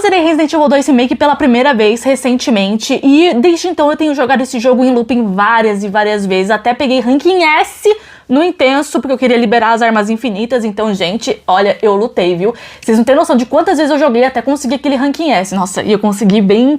zerei Resident Evil 2 Remake pela primeira vez recentemente e desde então eu tenho jogado esse jogo em looping várias e várias vezes, até peguei ranking S no intenso, porque eu queria liberar as armas infinitas. Então, gente, olha, eu lutei, viu? Vocês não têm noção de quantas vezes eu joguei até conseguir aquele ranking S. Nossa, e eu consegui bem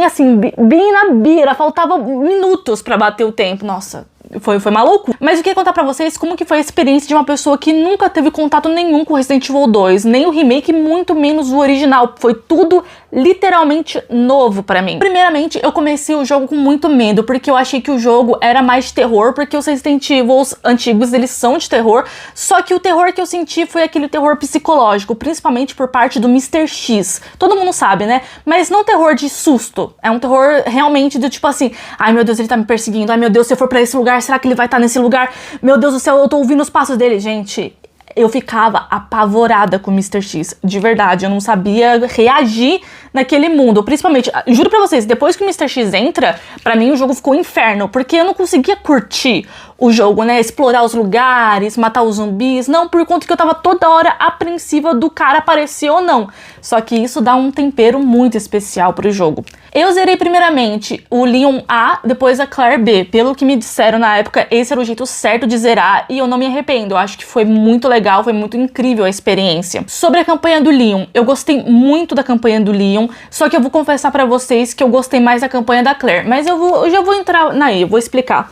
assim, bem na beira, faltava minutos pra bater o tempo. Nossa, foi maluco. Mas eu queria contar pra vocês como que foi a experiência de uma pessoa que nunca teve contato nenhum com Resident Evil 2, nem o remake, muito menos o original. Foi tudo literalmente novo pra mim. Primeiramente, eu comecei o jogo com muito medo, porque eu achei que o jogo era mais de terror, porque os Resident Evil antigos, eles são de terror, só que o terror que eu senti foi aquele terror psicológico, principalmente por parte do Mr. X. Todo mundo sabe, né? Mas não terror de susto, é um terror realmente do tipo assim, ai meu Deus, ele tá me perseguindo, ai meu Deus, se eu for pra esse lugar, será que ele vai estar nesse lugar? Meu Deus do céu, eu tô ouvindo os passos dele. Gente, eu ficava apavorada com o Mr. X, de verdade, eu não sabia reagir naquele mundo, principalmente, juro pra vocês, depois que o Mr. X entra, pra mim o jogo ficou um inferno, porque eu não conseguia curtir o jogo, né, explorar os lugares, matar os zumbis, não, por conta que eu tava toda hora apreensiva do cara aparecer ou não, só que isso dá um tempero muito especial pro jogo. Eu zerei primeiramente o Leon A, depois a Claire B, pelo que me disseram na época, esse era o jeito certo de zerar e eu não me arrependo, eu acho que foi muito legal, foi muito incrível a experiência. Sobre a campanha do Leon, eu gostei muito da campanha do Leon, só que eu vou confessar pra vocês que eu gostei mais da campanha da Claire, mas eu já vou entrar naí, eu vou explicar.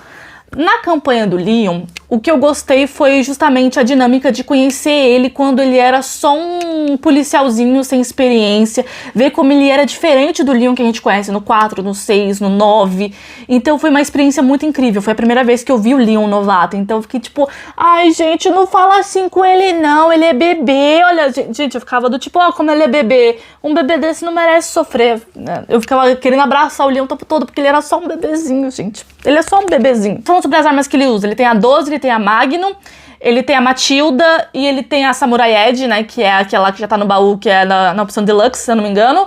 Na campanha do Leon, o que eu gostei foi justamente a dinâmica de conhecer ele quando ele era só um policialzinho sem experiência, ver como ele era diferente do Leon que a gente conhece no 4, no 6, no 9. Então foi uma experiência muito incrível, foi a primeira vez que eu vi o Leon novato, então eu fiquei tipo, ai gente, não fala assim com ele não, ele é bebê, olha, gente, eu ficava do tipo, ó, como ele é bebê, um bebê desse não merece sofrer. Eu ficava querendo abraçar o Leon o tempo todo, porque ele era só um bebezinho, gente, ele é só um bebezinho. Sobre as armas que ele usa, ele tem a 12, ele tem a Magnum, ele tem a Matilda e ele tem a Samurai Edge, né, que é aquela que já tá no baú, que é na opção Deluxe, se eu não me engano,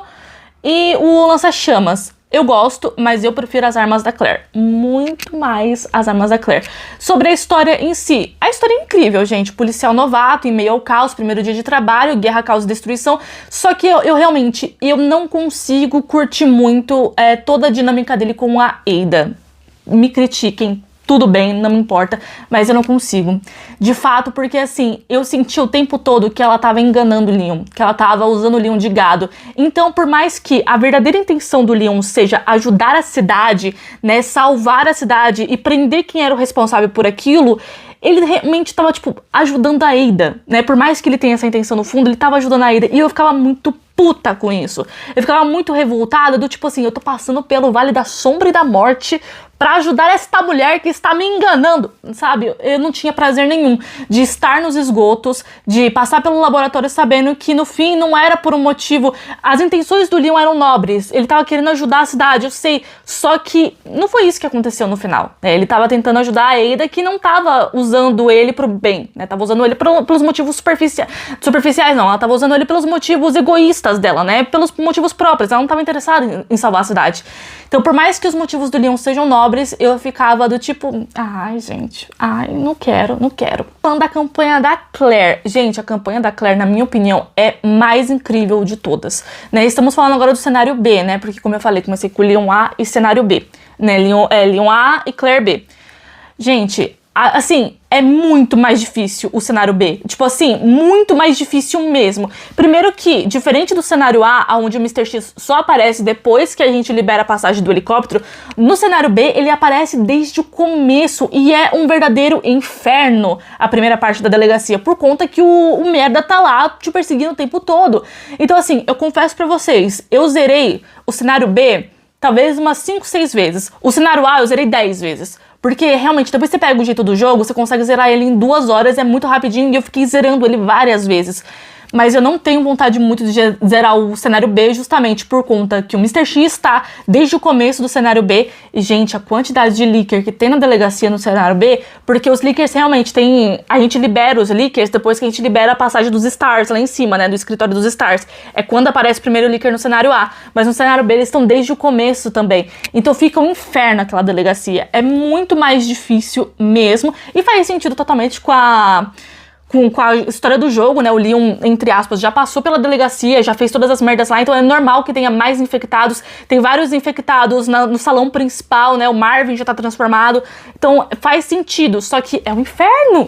e o lança-chamas. Eu gosto, mas eu prefiro as armas da Claire, muito mais as armas da Claire. Sobre a história em si, a história é incrível, gente, policial novato, em meio ao caos, primeiro dia de trabalho, guerra, caos e destruição, só que eu realmente, eu não consigo curtir muito toda a dinâmica dele com a Ada. Me critiquem, tudo bem, não me importa, mas eu não consigo. De fato, porque assim, eu senti o tempo todo que ela tava enganando o Leon, que ela tava usando o Leon de gado. Então, por mais que a verdadeira intenção do Leon seja ajudar a cidade, né, salvar a cidade e prender quem era o responsável por aquilo, ele realmente tava, tipo, ajudando a Ada, né? Por mais que ele tenha essa intenção no fundo, ele tava ajudando a Ada. E eu ficava muito puta com isso. Eu ficava muito revoltada, do tipo assim, eu tô passando pelo Vale da Sombra e da Morte pra ajudar esta mulher que está me enganando, sabe? Eu não tinha prazer nenhum de estar nos esgotos, de passar pelo laboratório sabendo que no fim não era por um motivo. As intenções do Leon eram nobres, ele tava querendo ajudar a cidade, eu sei, só que não foi isso que aconteceu no final, né? Ele tava tentando ajudar a Ada, que não tava usando ele pro bem, né? Tava usando ele pelos motivos superficiais, não, ela tava usando ele pelos motivos egoístas dela, né? Pelos motivos próprios, ela não tava interessada em salvar a cidade. Então, por mais que os motivos do Leon sejam nobres, eu ficava do tipo, ai, gente, ai, não quero. Falando da campanha da Claire, gente, a campanha da Claire, na minha opinião, é mais incrível de todas, né? Estamos falando agora do cenário B, né? Porque, como eu falei, comecei com Leon A e cenário B, né? Leon A e Claire B. Gente, assim, é muito mais difícil o cenário B. Tipo assim, muito mais difícil mesmo. Primeiro que, diferente do cenário A, onde o Mr. X só aparece depois que a gente libera a passagem do helicóptero, no cenário B ele aparece desde o começo e é um verdadeiro inferno a primeira parte da delegacia, por conta que o merda tá lá te perseguindo o tempo todo. Então assim, eu confesso pra vocês, eu zerei o cenário B talvez umas 5, 6 vezes. O cenário A eu zerei 10 vezes. Porque realmente, depois você pega o jeito do jogo, você consegue zerar ele em 2 horas, é muito rapidinho, e eu fiquei zerando ele várias vezes. Mas eu não tenho vontade muito de zerar o cenário B, justamente por conta que o Mr. X está desde o começo do cenário B. E, gente, a quantidade de leaker que tem na delegacia no cenário B, porque os leakers realmente tem... A gente libera os leakers depois que a gente libera a passagem dos stars lá em cima, né, do escritório dos stars. É quando aparece primeiro o leaker no cenário A. Mas no cenário B eles estão desde o começo também. Então fica um inferno aquela delegacia. É muito mais difícil mesmo. E faz sentido totalmente com com a história do jogo, né? O Leon, entre aspas, já passou pela delegacia, já fez todas as merdas lá, então é normal que tenha mais infectados. Tem vários infectados no salão principal, né? O Marvin já tá transformado. Então faz sentido, só que é um inferno.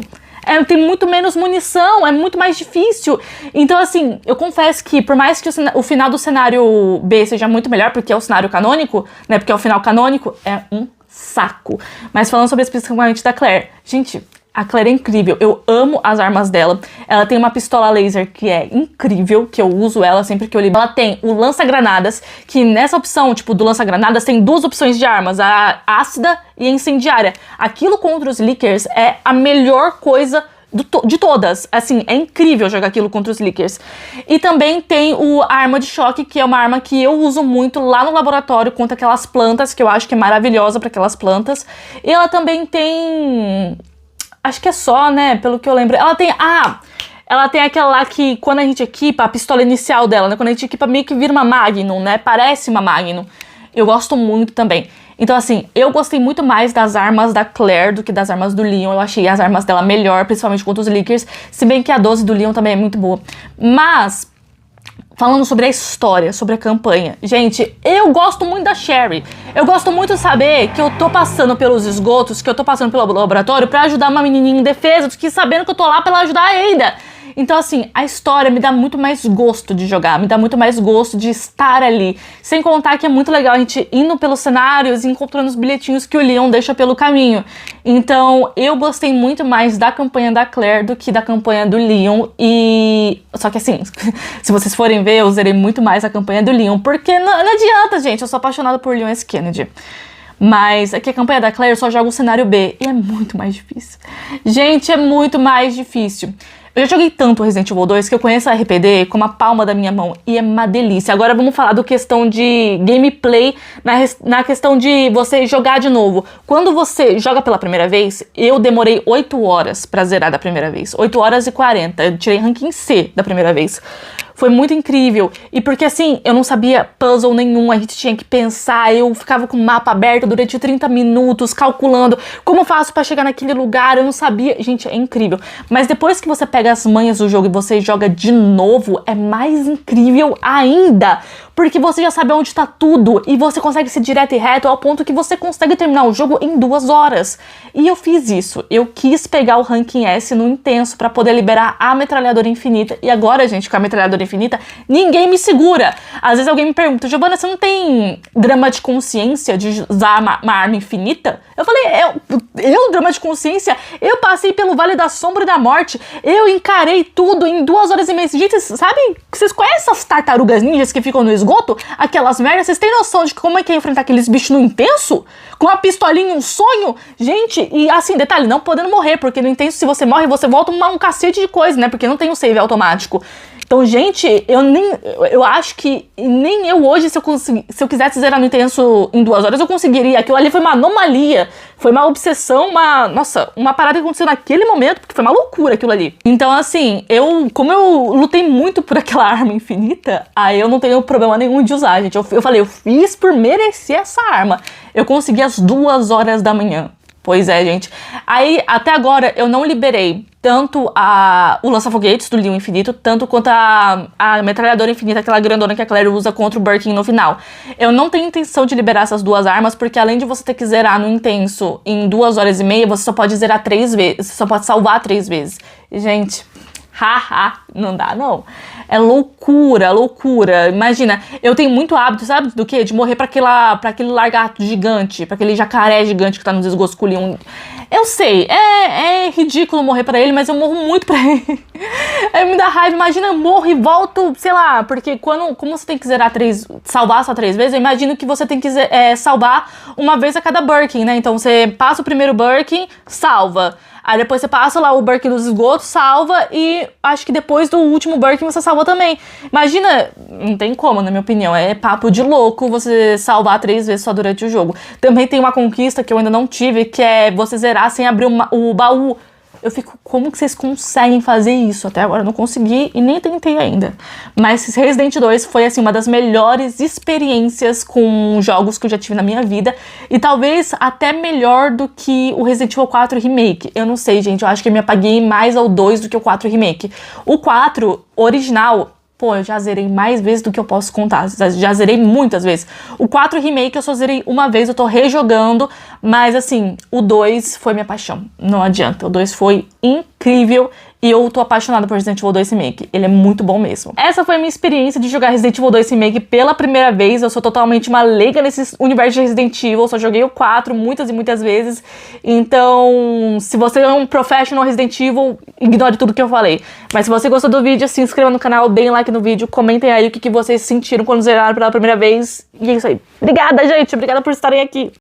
Tem muito menos munição, é muito mais difícil. Então, assim, eu confesso que por mais que o final do cenário B seja muito melhor, porque é o cenário canônico, né? Porque é o final canônico, é um saco. Mas falando sobre especificamente da Claire, gente, a Claire é incrível, eu amo as armas dela. Ela tem uma pistola laser que é incrível, que eu uso ela sempre que eu libero. Ela tem o lança-granadas, que nessa opção, tipo, do lança-granadas, tem duas opções de armas, a ácida e a incendiária. Aquilo contra os Lickers é a melhor coisa de todas. Assim, é incrível jogar aquilo contra os Lickers. E também tem a arma de choque, que é uma arma que eu uso muito lá no laboratório contra aquelas plantas, que eu acho que é maravilhosa para aquelas plantas. E ela também tem... Acho que é só, né? Pelo que eu lembro. Ela tem aquela lá que quando a gente equipa, a pistola inicial dela, né? Quando a gente equipa, meio que vira uma Magnum, né? Parece uma Magnum. Eu gosto muito também. Então, assim, eu gostei muito mais das armas da Claire do que das armas do Leon. Eu achei as armas dela melhor, principalmente contra os Lickers. Se bem que a 12 do Leon também é muito boa. Mas... falando sobre a história, sobre a campanha. Gente, eu gosto muito da Sherry. Eu gosto muito de saber que eu tô passando pelos esgotos, que eu tô passando pelo laboratório pra ajudar uma menininha indefesa, do que sabendo que eu tô lá pra ela ajudar a Ada. Então, assim, a história me dá muito mais gosto de jogar, me dá muito mais gosto de estar ali. Sem contar que é muito legal a gente indo pelos cenários e encontrando os bilhetinhos que o Leon deixa pelo caminho. Então, eu gostei muito mais da campanha da Claire do que da campanha do Leon. Só que, assim, se vocês forem ver, eu zerei muito mais a campanha do Leon, porque não adianta, gente, eu sou apaixonada por Leon S. Kennedy. Mas aqui a campanha da Claire só joga o cenário B e é muito mais difícil. Gente, é muito mais difícil. Eu já joguei tanto Resident Evil 2 que eu conheço a RPD como a palma da minha mão e é uma delícia. Agora vamos falar do questão de gameplay, na questão de você jogar de novo. Quando você joga pela primeira vez, eu demorei 8 horas pra zerar da primeira vez. 8 horas e 40, eu tirei ranking C da primeira vez. Foi muito incrível. E porque assim, eu não sabia puzzle nenhum, a gente tinha que pensar, eu ficava com o mapa aberto durante 30 minutos, calculando como eu faço pra chegar naquele lugar, eu não sabia. Gente, é incrível. Mas depois que você pega as manhas do jogo e você joga de novo, é mais incrível ainda. Porque você já sabe onde tá tudo e você consegue ser direto e reto ao ponto que você consegue terminar o jogo em 2 horas. E eu fiz isso. Eu quis pegar o ranking S no intenso pra poder liberar a metralhadora infinita. E agora, gente, com a metralhadora infinita, ninguém me segura. Às vezes alguém me pergunta, Giovana, você não tem drama de consciência de usar uma arma infinita? Eu falei, drama de consciência? Eu passei pelo Vale da Sombra e da Morte. Eu encarei tudo em 2 horas e meia. Gente, sabem? Vocês conhecem essas tartarugas ninjas que ficam no esgoto? Aquelas merdas, vocês têm noção de como é que é enfrentar aqueles bichos no intenso? Com uma pistolinha e um sonho? Gente, e assim, detalhe, não podendo morrer, porque no intenso, se você morre, você volta um cacete de coisa, né? Porque não tem um save automático. Então, gente, eu acho que nem eu hoje, se eu quisesse zerar no intenso em 2 horas, eu conseguiria. Aquilo ali foi uma anomalia, foi uma obsessão, uma parada que aconteceu naquele momento, porque foi uma loucura aquilo ali. Então, assim, como eu lutei muito por aquela arma infinita, aí eu não tenho problema nenhum de usar, gente. Eu falei, eu fiz por merecer essa arma. Eu consegui às 2 horas da manhã. Pois é, gente. Aí, até agora, eu não liberei tanto o lança-foguetes do Leon Infinito, tanto quanto a metralhadora infinita, aquela grandona que a Claire usa contra o Birkin no final. Eu não tenho intenção de liberar essas 2 armas, porque além de você ter que zerar no intenso em 2 horas e meia, você só pode zerar 3 vezes, você só pode salvar 3 vezes. E, gente... não dá, não. É loucura, loucura. Imagina, eu tenho muito hábito, sabe do quê? De morrer pra aquele lagarto gigante, pra aquele jacaré gigante que tá nos esgotos com o Leon. Eu sei, é ridículo morrer pra ele, mas eu morro muito pra ele. Aí me dá raiva, imagina, eu morro e volto, sei lá, porque como você tem que salvar só 3 vezes, eu imagino que você tem que salvar uma vez a cada Birkin, né? Então você passa o primeiro Birkin, salva. Aí depois você passa lá o Birkin dos esgotos, salva, e acho que depois do último Birkin você salvou também. Imagina, não tem como, na minha opinião, é papo de louco você salvar 3 vezes só durante o jogo. Também tem uma conquista que eu ainda não tive, que é você zerar sem abrir o baú. Eu fico, como que vocês conseguem fazer isso? Até agora eu não consegui e nem tentei ainda. Mas Resident 2 foi, assim, uma das melhores experiências com jogos que eu já tive na minha vida. E talvez até melhor do que o Resident Evil 4 Remake. Eu não sei, gente, eu acho que eu me apaguei mais ao 2 do que o 4 Remake. O 4 original... Pô, eu já zerei mais vezes do que eu posso contar. Já zerei muitas vezes. O 4 Remake eu só zerei uma vez, eu tô rejogando. Mas, assim, o 2 foi minha paixão. Não adianta. O 2 foi incrível. E eu tô apaixonada por Resident Evil 2 Remake. Ele é muito bom mesmo. Essa foi a minha experiência de jogar Resident Evil 2 Remake pela primeira vez. Eu sou totalmente uma leiga nesse universo de Resident Evil. Eu só joguei o 4 muitas e muitas vezes. Então, se você é um professional Resident Evil, ignore tudo que eu falei. Mas se você gostou do vídeo, se inscreva no canal, deem like no vídeo, comentem aí o que vocês sentiram quando zeraram pela primeira vez. E é isso aí. Obrigada, gente. Obrigada por estarem aqui.